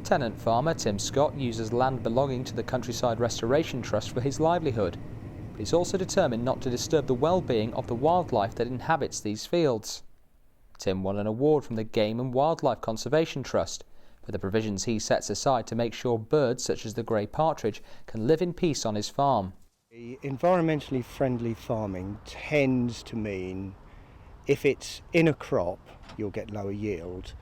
Tenant farmer Tim Scott uses land belonging to the Countryside Restoration Trust for his livelihood, but he's also determined not to disturb the well-being of the wildlife that inhabits these fields. Tim won an award from the Game and Wildlife Conservation Trust for the provisions he sets aside to make sure birds such as the grey partridge can live in peace on his farm. Environmentally friendly farming tends to mean if it's in a crop you'll get lower yield,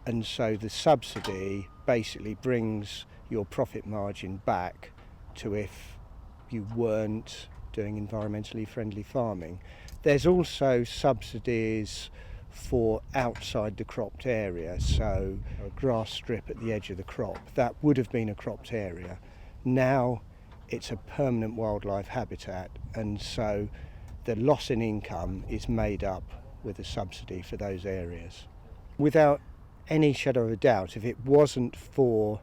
and so the subsidy basically brings your profit margin back to if you weren't doing environmentally friendly farming. There's also subsidies for outside the cropped area, so a grass strip at the edge of the crop, that would have been a cropped area. Now it's a permanent wildlife habitat, and so the loss in income is made up with a subsidy for those areas. Without any shadow of a doubt, if it wasn't for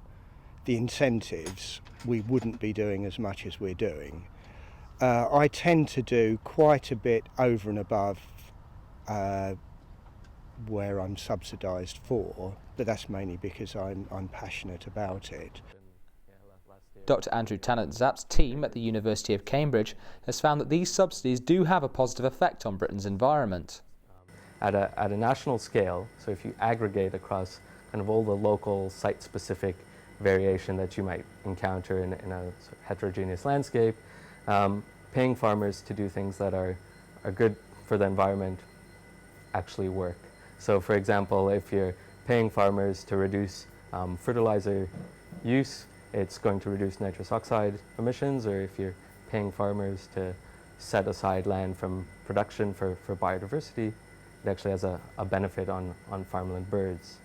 the incentives, we wouldn't be doing as much as we're doing. I tend to do quite a bit over and above where I'm subsidised for, but that's mainly because I'm passionate about it. Dr Andrew Tannant-Zapp's team at the University of Cambridge has found that these subsidies do have a positive effect on Britain's environment. At a national scale, so if you aggregate across kind of all the local site-specific variation that you might encounter in a sort of heterogeneous landscape, paying farmers to do things that are good for the environment actually work. So for example, if you're paying farmers to reduce fertilizer use, it's going to reduce nitrous oxide emissions, or if you're paying farmers to set aside land from production for biodiversity, it actually has a benefit on farmland birds.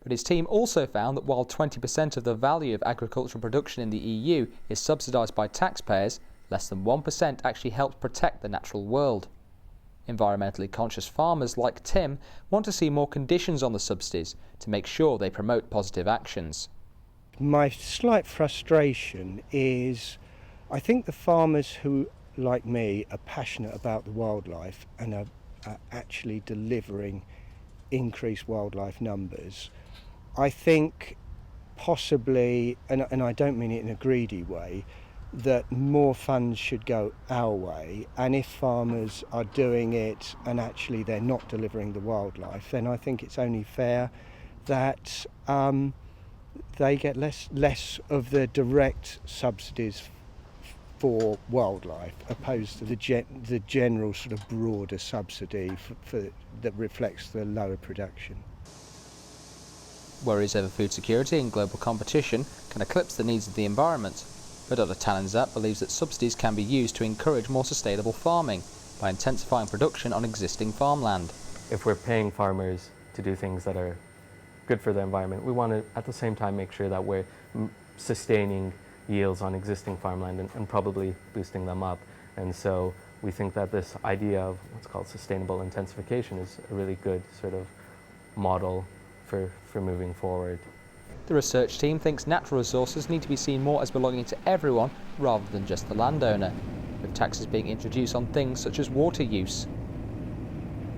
But his team also found that while 20% of the value of agricultural production in the EU is subsidised by taxpayers, less than 1% actually helps protect the natural world. Environmentally conscious farmers like Tim want to see more conditions on the subsidies to make sure they promote positive actions. My slight frustration is I think the farmers who, like me, are passionate about the wildlife and are actually delivering increased wildlife numbers, I think possibly, and I don't mean it in a greedy way, that more funds should go our way, and if farmers are doing it and actually they're not delivering the wildlife, then I think it's only fair that they get less of the direct subsidies for wildlife, opposed to the general sort of broader subsidy that reflects the lower production. Worries over food security and global competition can eclipse the needs of the environment, but Dr Tannant-Zapp believes that subsidies can be used to encourage more sustainable farming by intensifying production on existing farmland. If we're paying farmers to do things that are good for the environment, we want to at the same time make sure that we're sustaining yields on existing farmland and probably boosting them up. And so we think that this idea of what's called sustainable intensification is a really good sort of model for moving forward. The research team thinks natural resources need to be seen more as belonging to everyone rather than just the landowner, with taxes being introduced on things such as water use.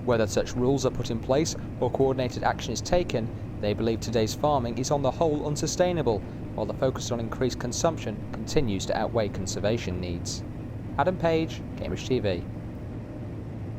Whether such rules are put in place or coordinated action is taken, they believe today's farming is on the whole unsustainable, while the focus on increased consumption continues to outweigh conservation needs. Adam Page, Cambridge TV.